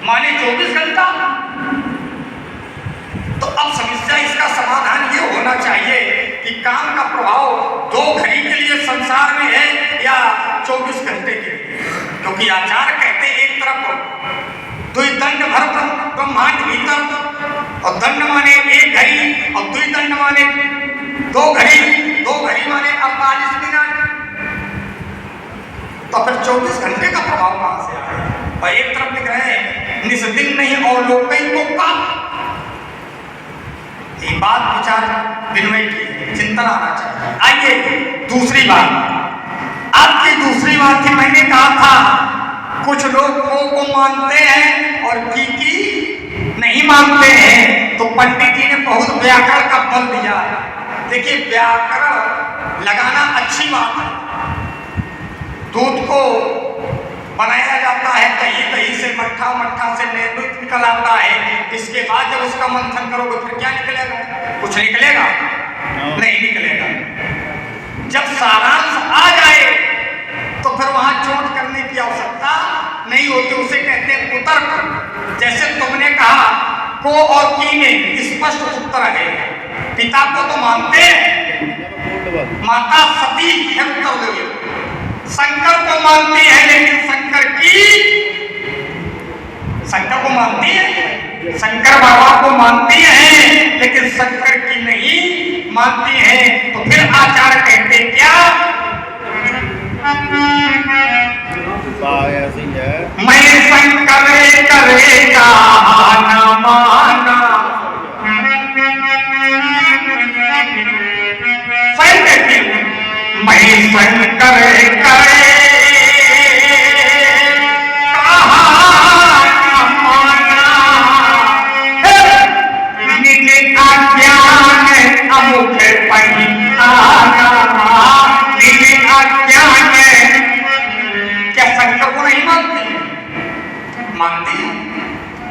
माने 24 घंटा। तो अब समस्या इसका समाधान ये होना चाहिए कि काम का प्रभाव 2 घड़ी के लिए संसार में है या 24 घंटे के लिए। क्योंकि आचार्य कहते एक तरफ दुई दंड भर ब्रह्मांड भीतर, और दंड माने 1 घड़ी, और दुई दंड माने 2 घड़ी, 2 घड़ी माने 48 मिनट। तो फिर 24 घंटे का प्रभाव कहां से आया? और एक तरफ लिख रहे हैं निस्दिन नहीं और लोग कई को का। ये बात विचार विनिमय की चिंतन आना चाहिए। आइए दूसरी बात, आपकी दूसरी बात थी, मैंने कहा था कुछ लोग को मानते हैं और की नहीं मानते हैं। तो पंडित जी ने बहुत व्याकरण का बल दिया है। देखिए व्याकरण लगाना अच्छी बात है। दूध को बनाया जाता है दही, दही से मट्ठा, मट्ठा से नैवेद्य निकल आता है। इसके बाद जब उसका मंथन करोगे फिर क्या निकलेगा? कुछ निकलेगा? नहीं निकलेगा। जब सारांश आ जाए तो फिर वहां चोट करने की आवश्यकता नहीं होती। उसे कहते हैं कुतर्क। जैसे तुमने कहा को और की में स्पष्ट उत्तर है। पिता को तो मानते हैं, माता सती है उत्तर देंगे। शंकर को मानती है लेकिन शंकर को मानती है, शंकर बाबा को मानती है लेकिन शंकर की नहीं मानती है। तो फिर आचार्य कहते क्या? मैं शंकर करेगा न माना, मैं शंकर करे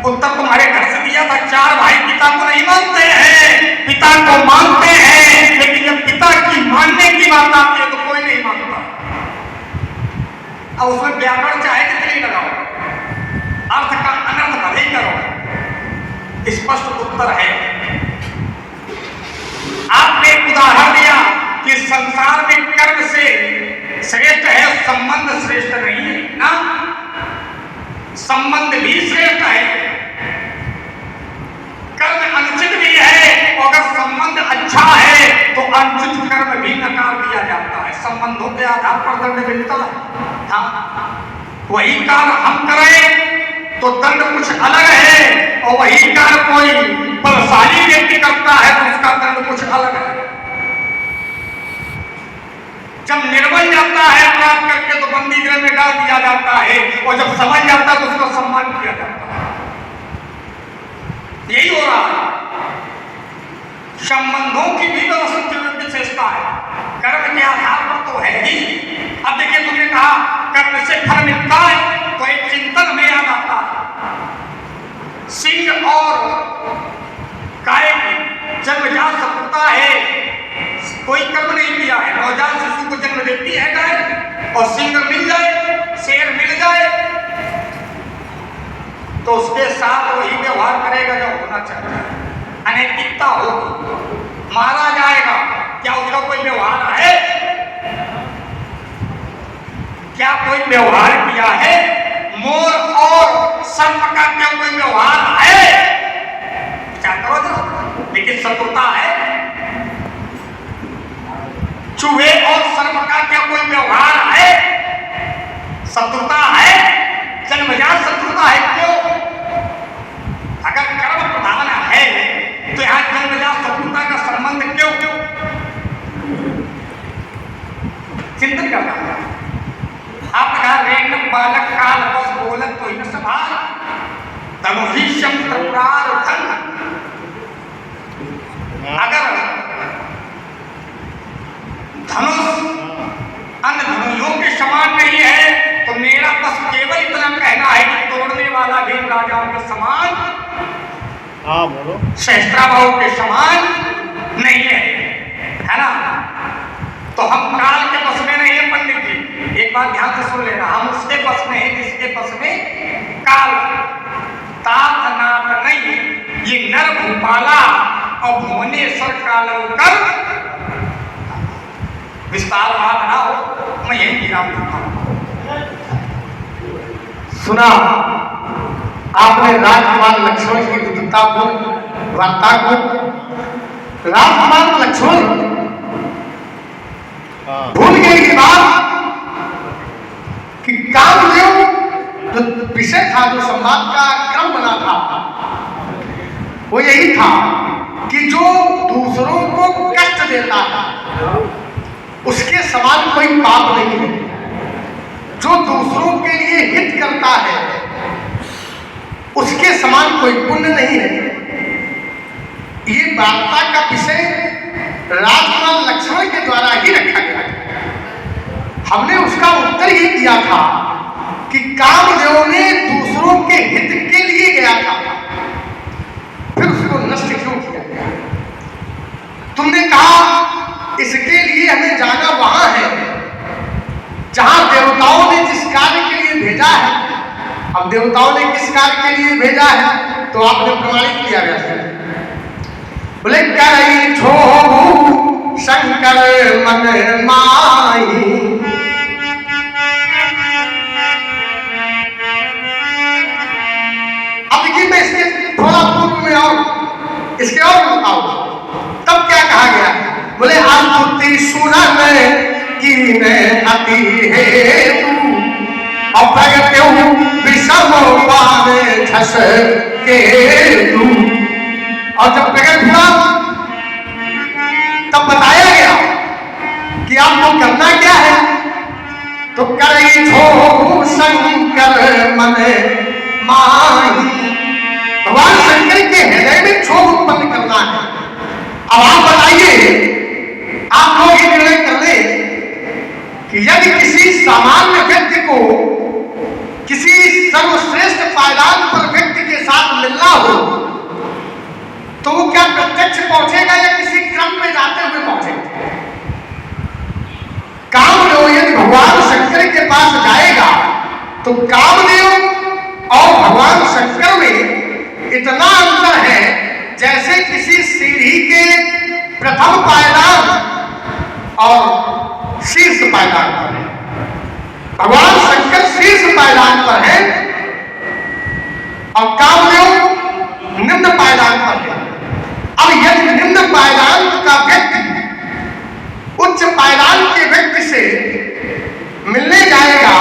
उत्तर तुम्हारे घर से दिया था। 4 भाई पिता को नहीं मानते हैं, पिता को मानते हैं, लेकिन जब पिता की मानने की बात आती है तो कोई नहीं मानता। अब उसमें व्याकरण चाहे कितनी लगाओ, अर्थ का अनर्थ भले ही करो, स्पष्ट उत्तर है। आपने एक उदाहरण दिया कि संसार में कर्म से श्रेष्ठ है, संबंध श्रेष्ठ नहीं है ना। संबंध भी श्रेष्ठ है, कर्म अनुचित भी है, और अगर संबंध अच्छा है तो अनुचित कर्म भी नकार दिया जाता है। संबंधों के आधार पर दंड मिलता है। हाँ, वही कार्य हम करें तो दंड कुछ अलग है, और वही कार्य कोई बलशाली व्यक्ति करता है तो उसका दंड कुछ अलग है। जब निर्बल जाता है अपराध करके तो बंदी गृह में डाल दिया जाता है, और जब समझ जाता है तो उसका सम्मान किया जाता है। यही हो रहा है। संबंधों की भी व्यवस्थित विशेषता है, कर्म के आधार पर तो है ही। अब देखिए तुमने कहा कर्म से फल मिलता है, तो एक चिंतन में याद आता है सिंह और गाय जन्मजात शत्रुता है। कोई कर्म नहीं किया है, नवजात शिशु को जन्म देती है गाय, और सिंह मिल जाए, शेर मिल जाए तो उसके साथ वही व्यवहार करेगा जो होना चाहिए। अनैतिकता होगी, मारा जाएगा। क्या उसका कोई व्यवहार है? क्या कोई व्यवहार किया है? मोर और सर्प का क्या कोई व्यवहार है? क्या करो जरा, लेकिन शत्रुता है। चूहे और सर्प का क्या कोई व्यवहार है? शत्रुता है, जन्मजात शत्रुता है। क्यों? अगर कर्म प्रधान है तो यहां जन्मजात शत्रुता का संबंध क्यों? चिंतन करना है। आप कहा रेणम बालक काल बस बोलत तो इन सभा धनुषीशम त्रिपुरार धन। अगर धनुष अन्य धनुषों के समान नहीं है तो मेरा बस केवल इतना कहना है कि तोड़ने वाला भी राजाओं के समान, बोलो, सहस्त्राबाहु के समान नहीं है ना। तो हम काल के बस में नहीं है पंडित जी, एक बात ध्यान से सुन लेना। हम उसके बस में है जिसके बस में काल। भूपाला और भुवनेश्वर कालंकर विस्तार वहां बना हो, मैं यही विराम देता हूं। सुना आपने राजकुमार लक्ष्मण की विद्वतापूर्ण वार्ता को। राजकुमार लक्ष्मण भूल गए की बात कि कामदेव जो विषय था, जो संवाद का क्रम बना था, वो यही था कि जो दूसरों को कष्ट देता है उसके समान कोई पाप नहीं है। जो दूसरों के लिए हित करता है उसके समान कोई पुण्य नहीं है। ये वार्ता का विषय राजकुमार लक्ष्मण के द्वारा ही रखा गया। हमने उसका उत्तर ही दिया था कि कामदेव ने दूसरों के हित के लिए गया था, फिर उसको नष्ट क्यों किया गया? तुमने कहा इसके लिए हमें जाना वहां है जहां देवताओं ने जिस कार्य के लिए भेजा है। अब देवताओं ने किस कार्य के लिए भेजा है तो आपने प्रमाणित किया गया। बोले करई छोड़ू शंकर मन माही। अब देखिए मैं इसके थोड़ा पूर्व में और इसके और बताऊं तब क्या कहा गया। बोले अंतुति सुनन की ने अति है तू और प्रगटे विषम पाने छस के तू। और जब प्रकट हुआ तब बताया गया कि आपको करना क्या है। तो करई छोड़ू शंकर मन माही। भगवान शंकर के हृदय में क्षोभ उत्पन्न करना है। अब आप बताइए, आप लोग ये निर्णय कर ले कि यदि किसी सामान्य व्यक्ति को किसी सर्वश्रेष्ठ पायदान पर व्यक्ति के साथ मिलना हो तो वो क्या प्रत्यक्ष पहुंचेगा या किसी क्रम में जाते हुए पहुंचेगा? कामदेव यदि भगवान शंकर के पास जाएगा तो कामदेव और भगवान शंकर में इतना अंतर है जैसे किसी सीढ़ी के प्रथम पायदान और शीर्ष पायदान पर है। भगवान शंकर शीर्ष पायदान पर है और कामदेव निम्न पायदान पर है। अब यदि निम्न पायदान का व्यक्ति उच्च पायदान के व्यक्ति से मिलने जाएगा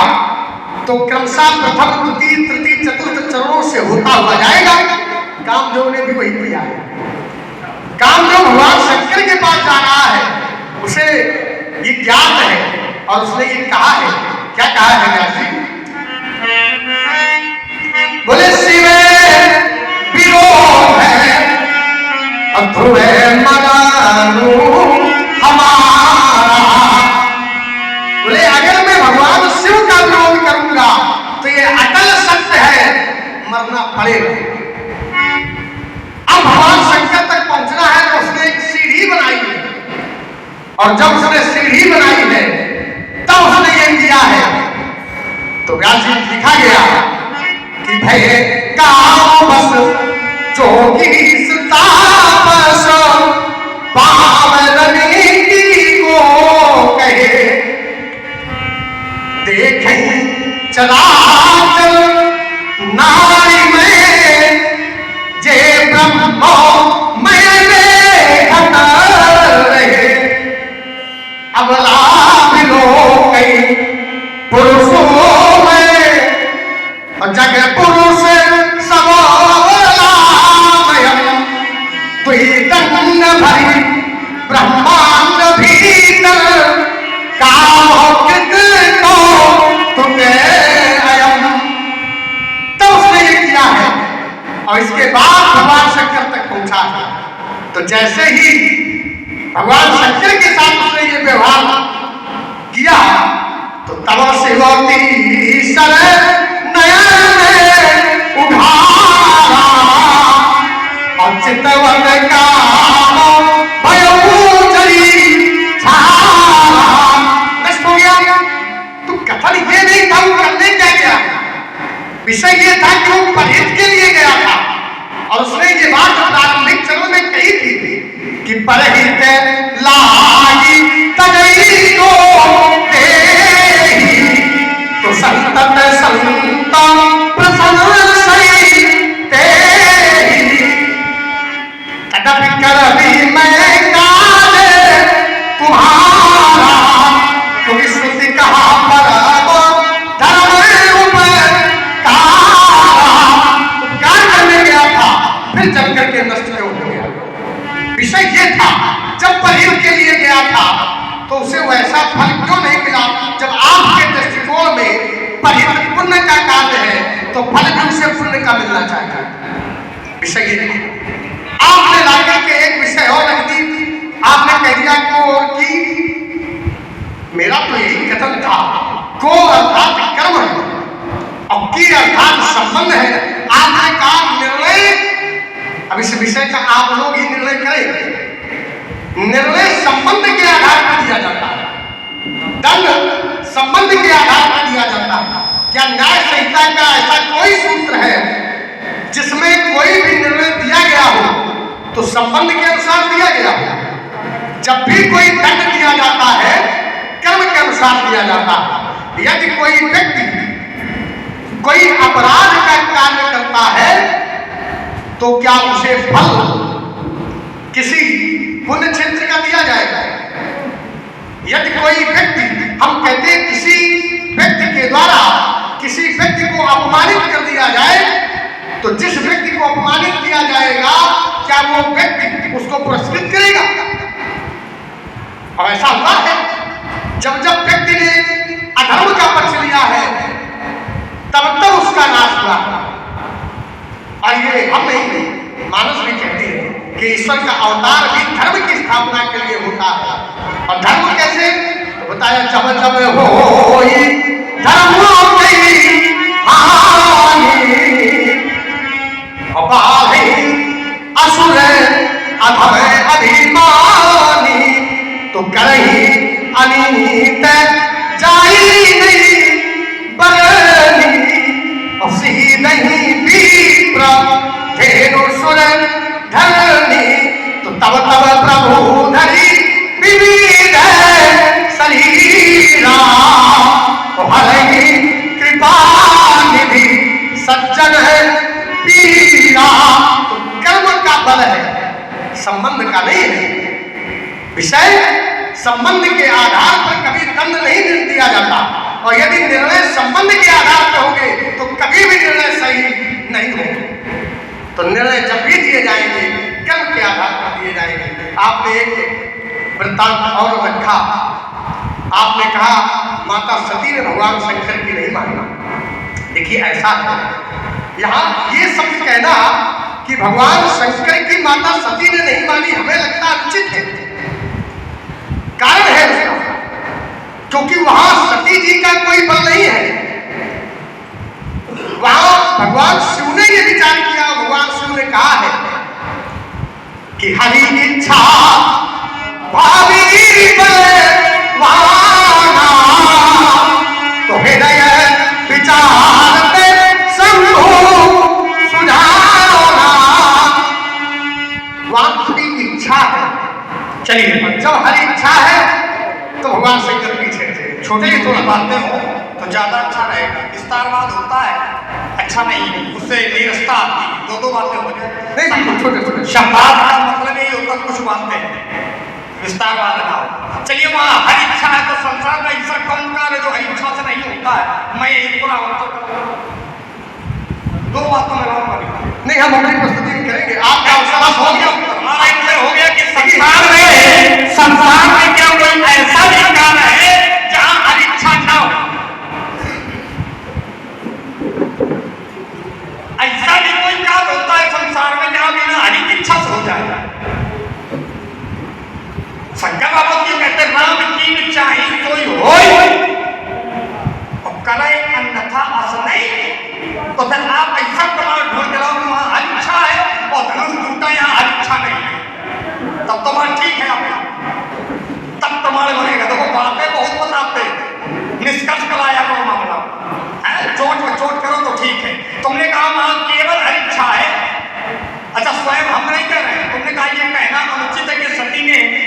तो क्रमशः प्रथम द्वितीय तृतीय चतुर्थ चरणों से होता हुआ जाएगा। कामदेव ने भी वही किया है। कामदेव भगवान शंकर के पास जा रहा है, उसे ये ज्ञात है और उसने ये कहा है। क्या कहा है व्यास जी? बोले शिवे विरोध है अध्रुवे मदानु हमारा। बोले अगर मैं भगवान शिव का विरोध करूंगा तो ये अटल सत्य है, मरना पड़ेगा। अब भगवान शंकर तक पहुंचना है तो उसने एक सीढ़ी बनाई है और जब उसने सीढ़ी बनाई है तब उसने ये किया है। तो व्यास जी लिखा गया कि भय काम बस जोगी तापस पावनी को कहे देखें चलाचल नारी में जे ब्रह्म में घटा रहे। अबला मिलो कई पुरुषों में और जग पुरुष सब दंड भरी ब्रह्मांड भीतर कामोकृत को तुम्हें अयम। तो उसने ये किया है और इसके बाद भगवान शंकर तक पहुंचा है। तो जैसे ही भगवान शंकर के साथ उसने ये व्यवहार किया तो तब शिवती सर नयन उघारा और चितवन का नष्ट हो गया। तो कथन ये नहीं था वो करने क्या गया, विषय ये था कि वो परिहित के लिए गया था और उसने ये बात प्रारंभिक चरणों में कही थी कि परहित लागी तजई को देही तो संतत संता प्रसन्न सही तेही कदम कर भी मैं काज तुम्हारा क्योंकि श्रुति कहा पर जब करके नष्ट क्यों हो गया। विषय ये था जब परहित के लिए गया था तो उसे वैसा फल क्यों नहीं मिला। जब आपके दृष्टिकोण में परहित पुण्य का कार्य है तो फल भी उसे पुण्य का मिलना चाहिए। विषय ये था आपने लाकर के एक विषय और रख दी। आपने कह दिया कि मेरा तो यही कथन था को अर्थात कर्म है और की अर्थात संबंध है। आपने कहा निर्णय अब इस विषय का आप लोग ही निर्णय करें। निर्णय संबंध के आधार पर दिया जाता है। दंड संबंध के आधार पर दिया जाता है। क्या न्याय संहिता का ऐसा कोई सूत्र है जिसमें कोई भी निर्णय दिया गया हो तो संबंध के अनुसार दिया गया हो। जब भी कोई दंड दिया जाता है कर्म के अनुसार दिया जाता है। यदि कोई व्यक्ति कोई अपराध का कार्य करता है तो क्या उसे फल किसी पुण्य क्षेत्र का दिया जाएगा। यदि कोई व्यक्ति हम कहते हैं किसी व्यक्ति के द्वारा किसी व्यक्ति को अपमानित कर दिया जाए तो जिस व्यक्ति को अपमानित किया जाएगा क्या वो व्यक्ति उसको पुरस्कृत करेगा। और ऐसा हुआ है जब जब व्यक्ति ने अधर्म का पक्ष लिया है तब तब उसका नाश हुआ। और ये हम नहीं मानस भी कहते हैं कि ईश्वर का अवतार भी धर्म की स्थापना के लिए होता है। और धर्म कैसे तो बताया जब जब हो धर्म असुर अधम अभिमानी तो करही अनित जाई नहीं बरनी और सही नहीं विप्र धेनु सुर धरनी तो तब तब प्रभु धरी विविध शरीरा हरि कृपा निधि सज्जन पीरा। तो कर्म का बल है संबंध का नहीं है। विषय संबंध के आधार पर कभी दंड नहीं दिया जाता। और यदि निर्णय संबंध के आधार पर होंगे तो कभी भी निर्णय सही नहीं होंगे। तो निर्णय जब भी दिए जाएंगे कर्म के आधार पर दिए जाएंगे। आपने एक वृत्तांत और रखा। आपने कहा माता सती ने भगवान शंकर की नहीं माना। देखिए ऐसा है यहाँ ये शब्द कहना कि भगवान शंकर की माता सती ने नहीं मानी हमें लगता अनुचित है। कारण है उसका क्योंकि वहां सती जी का कोई बल नहीं है। वहां भगवान शिव ने ये विचार किया। भगवान शिव ने कहा है कि हरि इच्छा भावी बलवाना तो हृदय विचार पे शंभु सुधारा। वहां हरि इच्छा है। चलिए जब हरि इच्छा है तो भगवान शंकर पीछे छोटे ही थोड़ा बातें हो तो ज्यादा अच्छा रहेगा। विस्तारवाद होता है अच्छा नहीं उससे नीरसता आती है। दो दो बातें हो जाए नहीं छोटे छोटे शब्दार्थ का मतलब यही होता कुछ बातें विस्तारवाद ना हो। चलिए वहाँ हर इच्छा है तो संसार में ऐसा कौन कार्य जो हर इच्छा से नहीं होता है। मैं यही पूरा दो बातों में नहीं हम अपनी प्रस्तुति करेंगे। आपका अवसर हो गया हमारा इनसे हो गया कि संसार में क्या कोई ऐसा भी कार्य है जहां हर इच्छा ना हो। ऐसा भी कोई कार्य होता है संसार में जहां बिना हर इच्छा से हो जाए। शंकर बाबा क्यों कहते राम की चाही कोई हो और करे अन्यथा अस नहीं। तो फिर आप ऐसा प्रमाण ढूंढ रहे हो कि वहां हर इच्छा है और धनुष टूटा यहाँ हर इच्छा नहीं है तब तो बात ठीक है। आप तब प्रमाण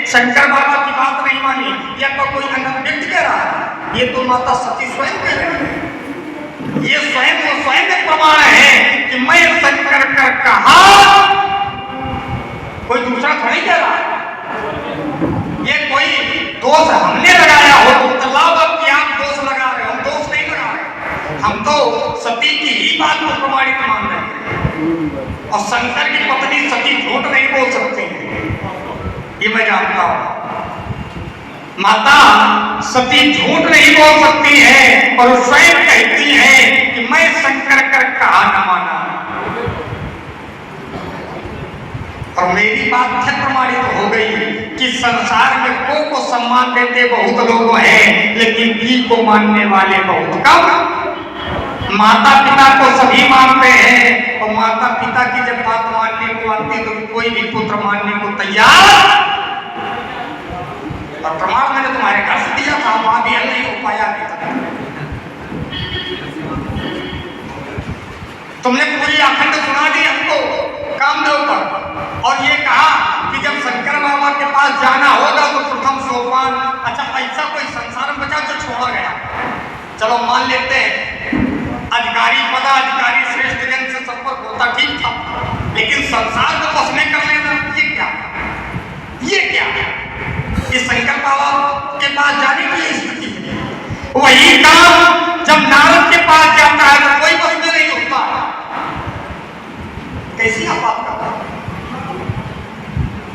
शंकर बाबा की बात नहीं मानी, या तो कोई अन्य व्यक्ति कह रहा है, ये तो माता सती स्वयं कह रही है। ये स्वयं एक प्रमाण है कि मैं शंकर कर कहा, कोई दूसरा थोड़ी कह रहा है। ये कोई दोष हमने लगाया हो तो तलाब कि आप दोष लगा रहे हो, हम दोष नहीं लगा रहे, हम तो सती की ही बात को प्रमाणित मान रहे हैं। और शंकर की पत्नी सती झूठ नहीं बोल सकती है, ये मैं जानता हूं। माता सती झूठ नहीं बोल सकती है और स्वयं कहती है कि मैं शंकर कर कहा न माना। और मेरी बात फिर प्रमाणित हो गई कि संसार में को सम्मान देते बहुत लोग हैं, लेकिन पी को मानने वाले बहुत कम। माता पिता को सभी मानते हैं, और माता पिता की जब बात मानने को आती तो कोई भी पुत्र मानने को तैयार। और प्रमाण मैंने तुम्हारे घर से दिया था, वहां भी हल नहीं हो पाया अभी तक। तुमने पूरी अखंड सुना दी हमको कामदेव पर, और ये कहा कि जब शंकर बाबा के पास जाना होगा तो प्रथम सोपान। अच्छा, ऐसा कोई संसार में बचा जो छोड़ा गया? चलो मान लेते हैं अधिकारी पदाधिकारी श्रेष्ठ जन से संपर्क होता, ठीक था, लेकिन संसार को बस में कर लेना, ये क्या ये शंकर बाबा के पास जाने की स्थिति है। वही काम जब नारद के पास जाता है तो कोई बस में नहीं होता। कैसी आप बात करते हैं?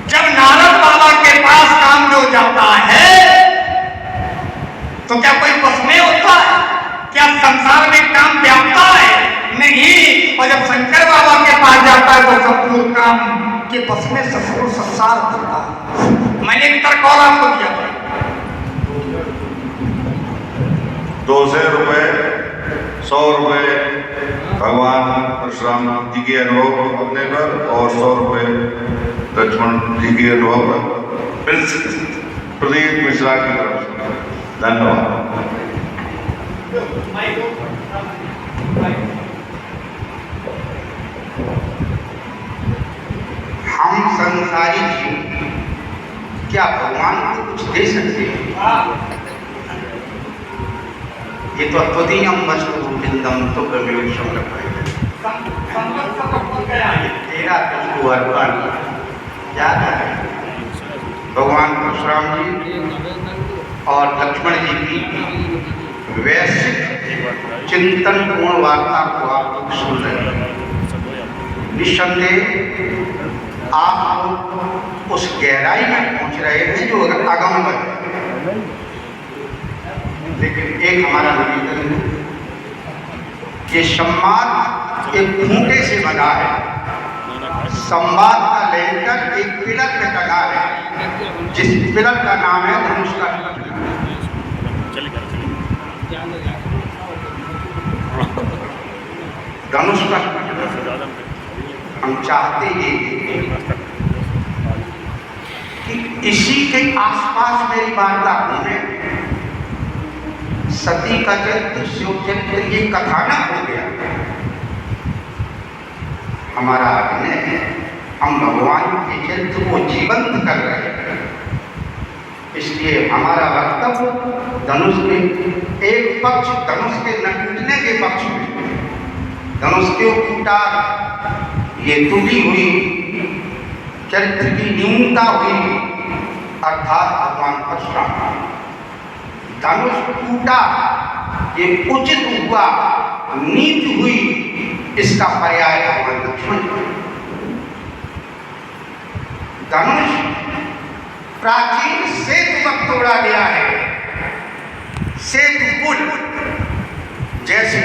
जब नारद बाबा के पास काम जो जाता है तो क्या कोई बस में होता है? क्या संसार में काम व्यापता है? नहीं। और जब शंकर बाबा के पास जाता है तो संपूर्ण काम के बस में संपूर्ण संसार होता है। मैंने एक तर्क और आपको दिया था, 200 रुपए 100 रुपए भगवान परशुराम जी के अनुभव अपने पर और 100 रुपए लक्ष्मण जी के अनुभव पर प्रिंस प्रदीप मिश्रा की तरफ से धन्यवाद। हम संसारी जीव क्या भगवान को कुछ दे सकते हैं? ये तो त्वदीयम वस्तु गोविंदम तो प्रवेशम तेरा वस्तु अर्पण ज्यादा है। भगवान परशुराम जी और लक्ष्मण जी की वैश्विक चिंतन पूर्ण वार्ता को आप लोग सुन रहे हैं। निस्संदेह आप उस गहराई में पहुंच रहे थे जो आगम है, लेकिन एक हमारा निवेदन है, ये संवाद एक खूंटे से बना है, संवाद का लेकर एक पिलर पे टंगा है, जिस पिलर का नाम है धनुष का। धनुष का हम चाहते हैं कि इसी के आसपास मेरी वार्ता घूमे। सती का चरित्र, शिव चरित्र, ये कथानक हो गया। हमारा अभिनय है, हम भगवान के चरित्र को जीवंत कर रहे हैं। इसलिए हमारा वक्तव्य धनुष के एक पक्ष, धनुष के न टूटने के पक्ष में, धनुष के टूटा, ये टूटी हुई चरित्र की न्यूनता हुई, अर्थात भगवान परशुराम। धनुष टूटा, ये उचित हुआ, नीच हुई, इसका पर्याय भगवान लक्ष्मण। धनुष प्राचीन सेतु तक तोड़ा गया है। सेतु पुल जैसे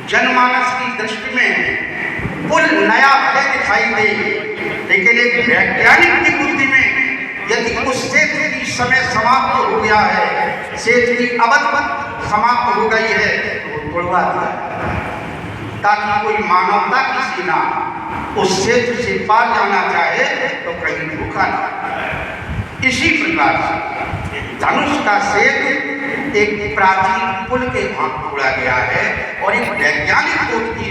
जनमानस की दृष्टि में पुल नया भले दिखाई दे, लेकिन एक वैज्ञानिक की बुद्धि में यदि उस सेतु की समय समाप्त हो गया है, सेतु की अवधि समाप्त हो गई है, तो तोड़वा दिया ताकि कोई मानवता की सीना उस सेतु से पार जाना चाहे तो कहीं भूखा ना। इसी प्रकार से धनुष का सेतु एक प्राचीन पुल के भाग तोड़ा गया है और एक वैज्ञानिक की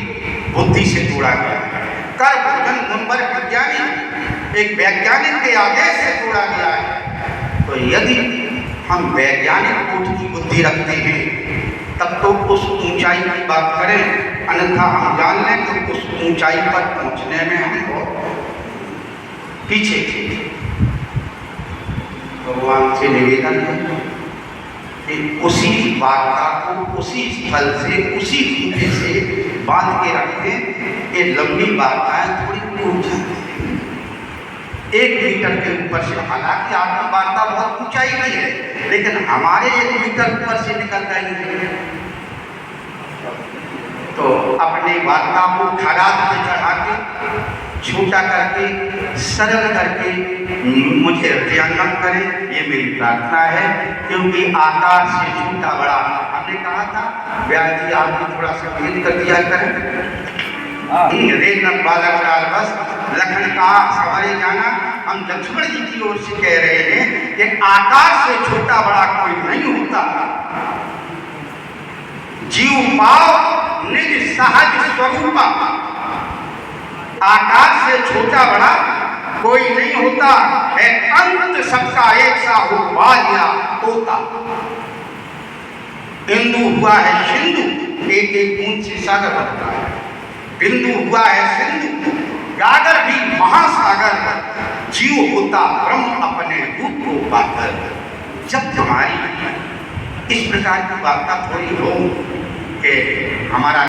बुद्धि से तोड़ा गया है। कर भोजन मुनवर विज्ञानी एक वैज्ञानिक के आदेश से तोड़ा गया है। तो यदि हम वैज्ञानिक कोटि की बुद्धि रखते हैं तब तो उस ऊंचाई की बात करें, अन्यथा हम जान लें कि उस ऊंचाई पर पहुंचने में हम बहुत पीछे थे। भगवान से निवेदन है कि उसी वार्ता को उसी स्थल से उसी खूंटे से बांध के रखें। ये लंबी वार्ताएं थोड़ी टूट जाती हैं 1 मीटर के ऊपर से। हालांकि आपकी वार्ता बहुत ऊंचाई की है, लेकिन हमारे 1 मीटर ऊपर से निकल गई है। तो अपनी वार्ता को खराब से चढ़ा के, छोटा करके, सरल करके मुझे हृदयंगम करें, ये मेरी प्रार्थना है। क्योंकि आकार से छोटा बड़ा, हमने कहा था व्यास जी आप भी थोड़ा सा भेद कर दिया करें। बालक बस लखन का सवारे जाना। हम लक्ष्मण जी की ओर से कह रहे हैं कि आकार से छोटा बड़ा कोई नहीं होता। जीव पाव निज सहज स्वरूप, आकार से छोटा बड़ा कोई नहीं होता है। अंत सबका एक सा हो वालिया होता। बिंदु हुआ है सिंधु, एक एक बूंद से सागर बनता है। बिंदु हुआ है सिंधु, गागर भी महासागर। जीव होता ब्रह्म अपने रूप को पाकर। जब तुम्हारी इस प्रकार की वार्ता थोड़ी हो कि हमारा